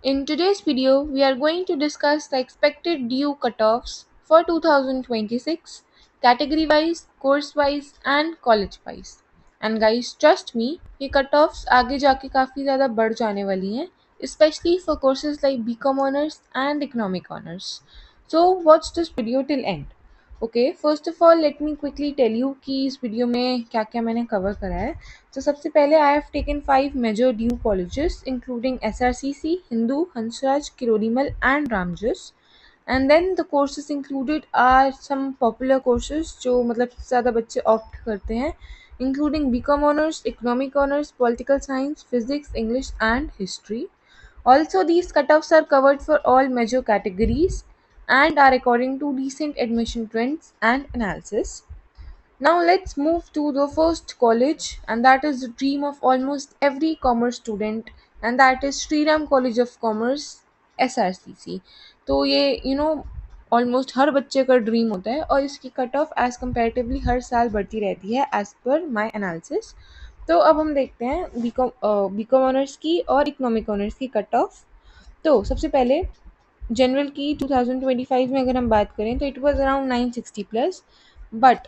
In today's video, we are going to discuss the expected due cutoffs for 2026, category wise, course wise, and college wise. And guys, trust me, ये cutoffs आगे जाके काफ़ी ज़्यादा बढ़ जाने वाली हैं, especially for courses like BCom Honors and Economic Honors. So watch this video till end. Okay, first of all let me quickly tell you कि इस वीडियो में क्या क्या मैंने कवर करा है. तो सबसे पहले I have taken 5 major DU colleges including SRCC, Hindu, Hansraj, Kirorimal and Ramjas. And then the courses included are some popular courses जो मतलब ज़्यादा बच्चे ऑप्ट करते हैं, including BCom honours, economic honours, political science, physics, English and history. Also, these cutoffs are covered for all major categories and are according to recent admission trends and analysis. Now, let's move to the first college, and that is the dream of almost every commerce student, and that is Sriram College of Commerce, SRCC. तो ये almost हर बच्चे का dream होता है और इसकी cut off as comparatively हर साल बढ़ती रहती है एज पर माई एनालिसिस. तो अब हम देखते हैं बीकॉम ऑनर्स की और इकोनॉमिक ऑनर्स की कट ऑफ. तो सबसे पहले जनरल की 2025 में अगर हम बात करें तो it was around 960 plus, but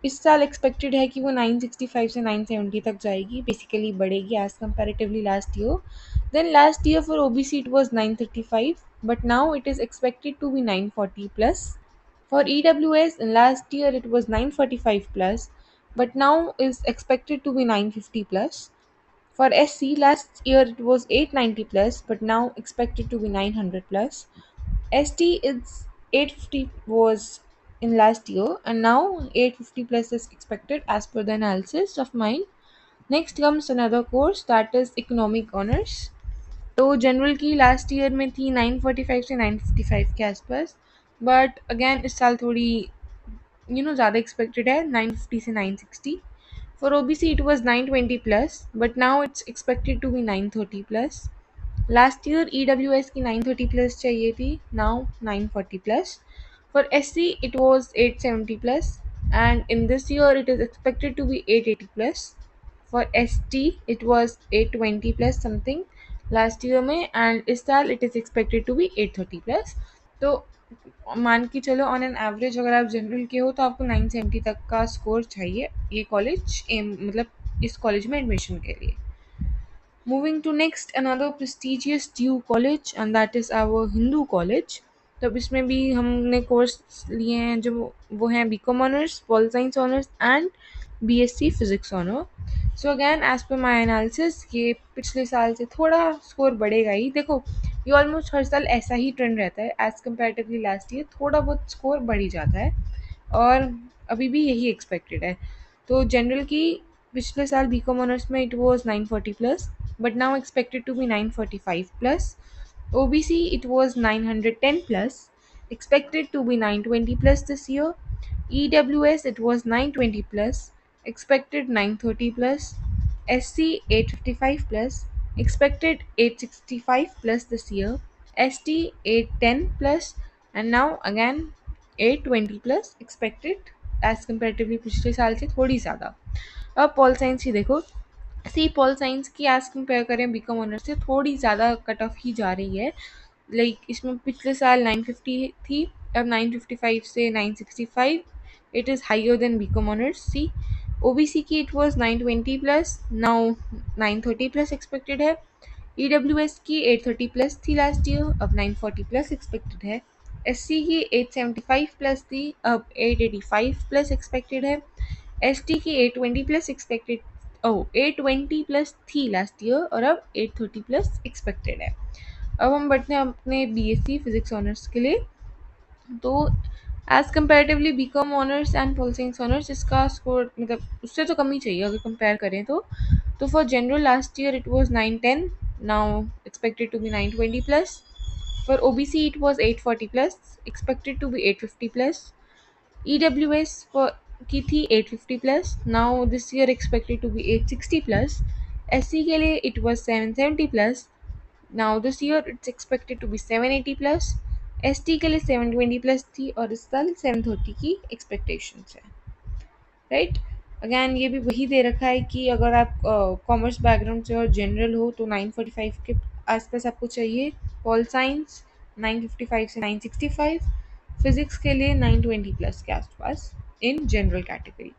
इस साल एक्सपेक्टेड है कि वो 965 से 970 तक जाएगी, बेसिकली बढ़ेगी as comparatively last year. Then last year for OBC it was 935, but now it is expected to be 940 plus. For EWS last year it was 945 plus, but now is expected to be 950 plus. For SC last year it was 890 plus, but now expected to be 900 plus. ST is 850 was in last year, and now 850 plus is expected as per the analysis of mine. Next comes another course, that is economic honors. तो general की last year में थी 945 से 955 के आसपास, but again इस साल थोड़ी ज़्यादा एक्सपेक्टेड है 950 से 960. For OBC it was 920 plus, but now it's expected to be 930 plus. Last year EWS की 930 प्लस चाहिए थी, now 940 plus. For SC it was 870 plus, and in this year it is expected to be 880 plus. For ST it was 820 plus something last year में, and इस साल it is expected to be 830 plus. तो मान के चलो on an average अगर आप general के हो तो आपको 970 तक का स्कोर चाहिए ये कॉलेज मतलब इस कॉलेज में एडमिशन के लिए. Moving to next another prestigious due college, and that is our Hindu college. तो अब इसमें भी हमने कोर्स लिए हैं जो वो हैं BCom honours, pol science honours and BSc physics honour. So again as per my analysis ये पिछले साल से थोड़ा स्कोर बढ़ेगा ही. देखो ये ऑलमोस्ट हर साल ऐसा ही ट्रेंड रहता है, एज कंपेरेटिवली लास्ट ईयर थोड़ा बहुत स्कोर बढ़ ही जाता है और अभी भी यही एक्सपेक्टेड है. तो जनरल की पिछले साल बीकॉम ऑनर्स में it was 940 plus, but now expected to be 945 plus. OBC it was 910 plus, expected to be 920 plus this year. EWS it was 920 plus, expected 930 plus. SC 855 plus, expected 865 plus this year. ST 810 plus, and now again 820 plus expected as comparatively पिछले साल से थोड़ी ज़्यादा. अब pol science ही देखो, सी pol science की as compare करें B Com honours से थोड़ी ज़्यादा कट ऑफ ही जा रही है. लाइक इसमें पिछले साल 950 थी, अब 955 से 965. It is higher than BCom honours. C OBC की it was 920 plus, now 930 plus expected है. EWS की 830 प्लस थी लास्ट ईयर, अब 940 प्लस एक्सपेक्टेड है. SC की 875 प्लस थी, अब 885 प्लस एक्सपेक्टेड है. ST की 820 प्लस एक्सपेक्टेड 820 प्लस थी लास्ट ईयर और अब 830 प्लस एक्सपेक्टेड है. अब हम बढ़ते हैं अपने BSc फिजिक्स ऑनर्स के लिए. तो as comparatively BCom honours and pol science honours इसका स्कोर मतलब उससे तो कम ही चाहिए अगर कंपेयर करें तो. For general last year it was 910, now expected to be 920 plus. For OBC it was 840 plus, expected to be 850 plus. EWS for की थी 850 plus, now this year expected to be 860 plus. SC के लिए it was 770 plus, now this year it's expected to be 780 plus. ST के लिए 720 plus थी और इस साल 730 की expectations है, राइट. अगैन ये भी वही दे रखा है कि अगर आप कॉमर्स बैकग्राउंड से और जनरल हो तो 945 के आसपास आपको चाहिए। पॉल साइंस 955 से 965, फिजिक्स के लिए 920 प्लस के आसपास in general category.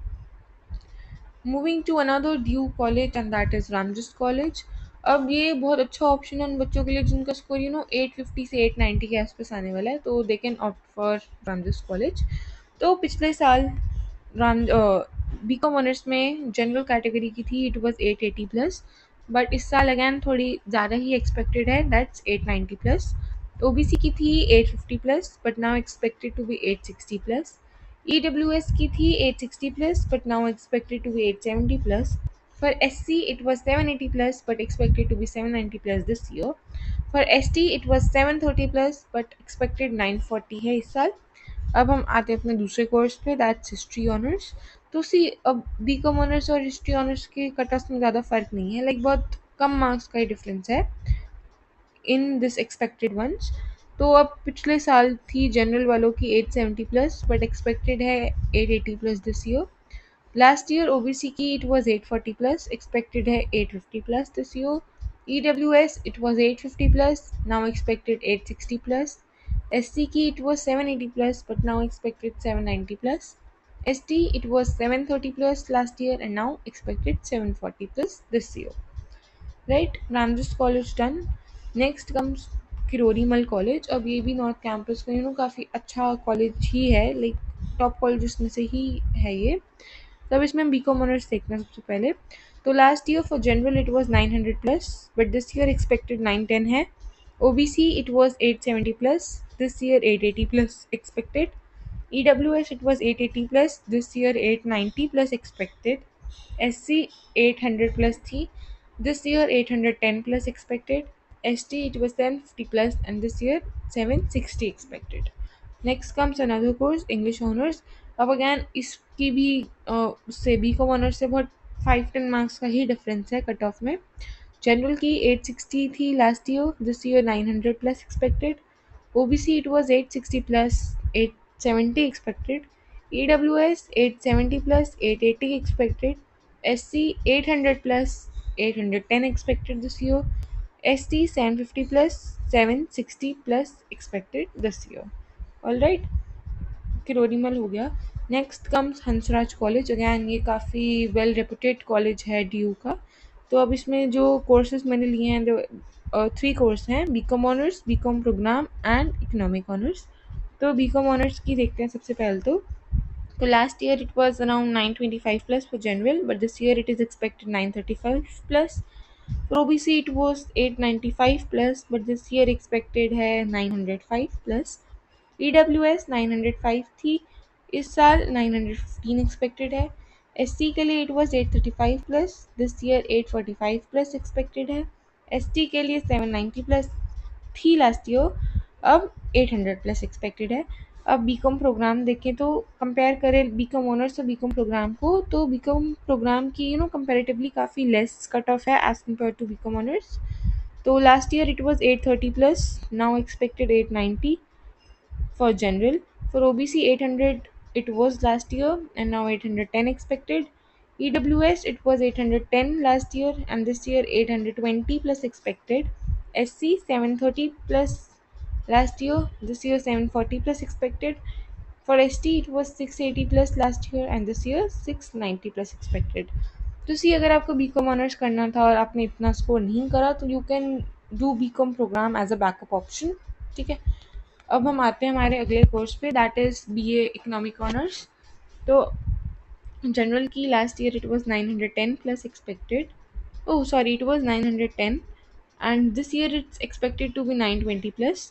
Moving to another DU college and that is Ramjas college. अब ये बहुत अच्छा ऑप्शन है उन बच्चों के लिए जिनका स्कोर 850 से 890 के आसपास आने वाला है, तो they can opt for Ramjas college. तो पिछले साल राम बीकॉम ऑनर्स में जनरल कैटेगरी की थी, इट वाज 880 प्लस, बट इस साल अगेन थोड़ी ज़्यादा ही एक्सपेक्टेड है, दैट्स 890 प्लस। ओबीसी की थी 850 plus but now expected to be 860 plus. EWS की थी 860 plus but now expected to be 870 plus. For SC it was 780 plus but expected to be 790 plus this year. For ST it was 730 plus but expected 940 है इस साल। अब हम आते हैं अपने दूसरे कोर्स पे, दैट्स हिस्ट्री ऑनर्स। तो सी अब बीकॉम ऑनर्स और हिस्ट्री ऑनर्स के कट ऑफ में ज़्यादा फर्क नहीं है, लाइक बहुत कम मार्क्स का ही डिफरेंस है इन दिस एक्सपेक्टेड वंस। तो अब पिछले साल थी जनरल वालों की 870 प्लस बट एक्सपेक्टेड है 880 plus this year. Last year OBC की इट वाज 840 प्लस, एक्सपेक्टेड है 850 plus this year. EWS it was 850 plus, now expected 860 plus. SC की it was 780 plus but now expected 790 plus. ST it was 730 plus last year and now expected 740 plus this year. Right, Ramjas college done. Next comes Kirori Mal college. अब ये भी north campus का काफ़ी अच्छा college ही है, like top colleges में से ही है ये। तब इसमें हम बीकॉम ऑनर्स देखते हैं सबसे पहले। तो last year for general it was 900 plus but this year expected 910 है। OBC it was 870 plus, this year 880 plus expected. EWS it was 880 plus, this year 890 plus expected. SC 800 plus थी, this year 810 plus expected. ST it was 750 plus and this year 760 expected. Next comes another course, English Honors. अब again इसकी भी उससे B com honours से बहुत 5-10 marks का ही difference है cut off में। जनरल की 860 थी last year, this year 900 plus expected. OBC it was 860 plus, 870 expected. EWS 870 plus, 880 expected. SC 800 plus, 810 expected this year. ST 750 plus, 760 plus expected this year. Alright, Kirorimal हो गया। Next comes Hansraj college. Again ये काफ़ी well reputed college है D का। तो अब इसमें जो कोर्सेज मैंने लिए हैं, 3 कोर्स हैं, BCom honours, BCom programme and economic honours. तो बीकॉम ऑनर्स की देखते हैं सबसे पहले। तो last year it was around 925 plus for general but this year it is expected 935 plus. For OBC it was 895 plus but this year expected है 905 plus. EWS 905 थी, इस साल 915 एक्सपेक्टेड है। SC के लिए it was 835 plus, this year 845 plus expected है। ST के लिए 790 प्लस थी लास्ट ईयर, अब 800 प्लस एक्सपेक्टेड है। अब बीकॉम प्रोग्राम देखें तो कंपेयर करें बीकॉम ऑनर्स और बीकॉम प्रोग्राम को, तो बीकॉम प्रोग्राम की कंपैरेटिवली काफ़ी लेस कट ऑफ है as compare to B Com honours. तो last year it was 830 plus, now expected 890 for general. For OBC 800 it was last year and now 810 expected. EWS it was 810 last year and this year 820 plus expected. SC 730 plus last year, this year 740 plus expected. For ST it was 680 plus last year and this year 690 plus expected. तो सी अगर आपको BCom honours करना था और आपने इतना score नहीं करा तो you can do BCom programme as a backup option, ठीक है। अब हम आते हैं हमारे अगले कोर्स पे, that is BA economic honours. तो जनरल की last year it was 910 plus expected, oh sorry it was 910 and this year it's expected to be 920 plus.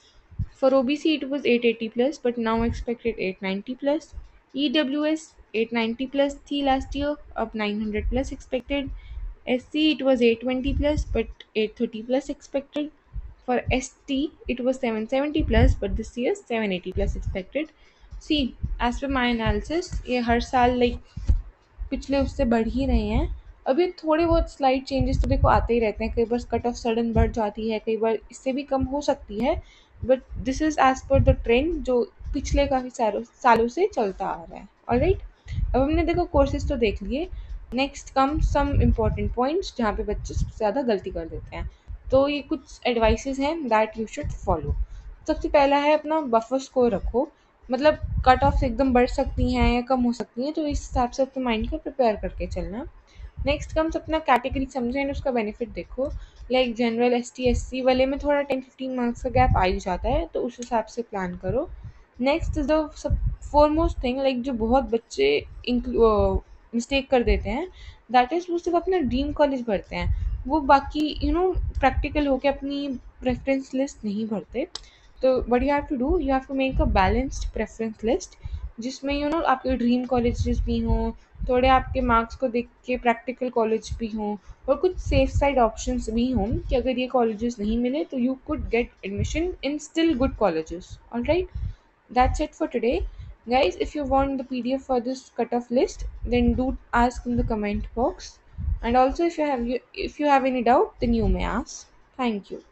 For OBC it was 880 plus but now expected 890 plus. EWS 890 plus थी last year, अब 900 plus expected. SC it was 820 plus but 830 plus expected. For ST it was 770 plus but this year 780 plus expected. See, as per my analysis ये हर साल like पिछले उससे बढ़ ही रहे हैं। अभी थोड़े बहुत स्लाइड चेंजेस तो देखो आते ही रहते हैं, कई बार कट ऑफ सडन बढ़ जाती है, कई बार इससे भी कम हो सकती है, but this is as per the trend जो पिछले काफ़ी सालों से चलता आ रहा है। ऑलराइट, अब हमने देखो कोर्सेज तो देख लिए। Next come some important points जहाँ पे बच्चे सबसे ज़्यादा गलती कर देते हैं। तो ये कुछ एडवाइसेस हैं दैट यू शुड फॉलो। सबसे पहला है अपना बफर स्कोर रखो, मतलब कट ऑफ एकदम बढ़ सकती हैं या कम हो सकती हैं, तो इस हिसाब से अपने माइंड को प्रिपेयर करके चलना। नेक्स्ट कम्स अपना कैटेगरी समझो एंड उसका बेनिफिट देखो। लाइक जनरल ST SC वाले में थोड़ा 10-15 मार्क्स का गैप आ ही जाता है, तो उस हिसाब से प्लान करो। Next is the sub foremost thing, like जो बहुत बच्चे मिस्टेक कर देते हैं, दैट इज़ वो सिर्फ अपना ड्रीम कॉलेज भरते हैं, वो बाकी प्रैक्टिकल होके अपनी प्रेफरेंस लिस्ट नहीं भरते। तो what you have to do, you have to make a balanced preference list, जिसमें आपके ड्रीम कॉलेजेस भी हों, थोड़े आपके मार्क्स को देख के प्रैक्टिकल कॉलेज भी हों, और कुछ सेफ साइड ऑप्शंस भी हों कि अगर ये कॉलेजेस नहीं मिले तो you could get admission in still good colleges. All right, that's it for today, guys. If you want the PDF for this cutoff list, then do ask in the comment box. And also, if you have any doubt, then you may ask. Thank you.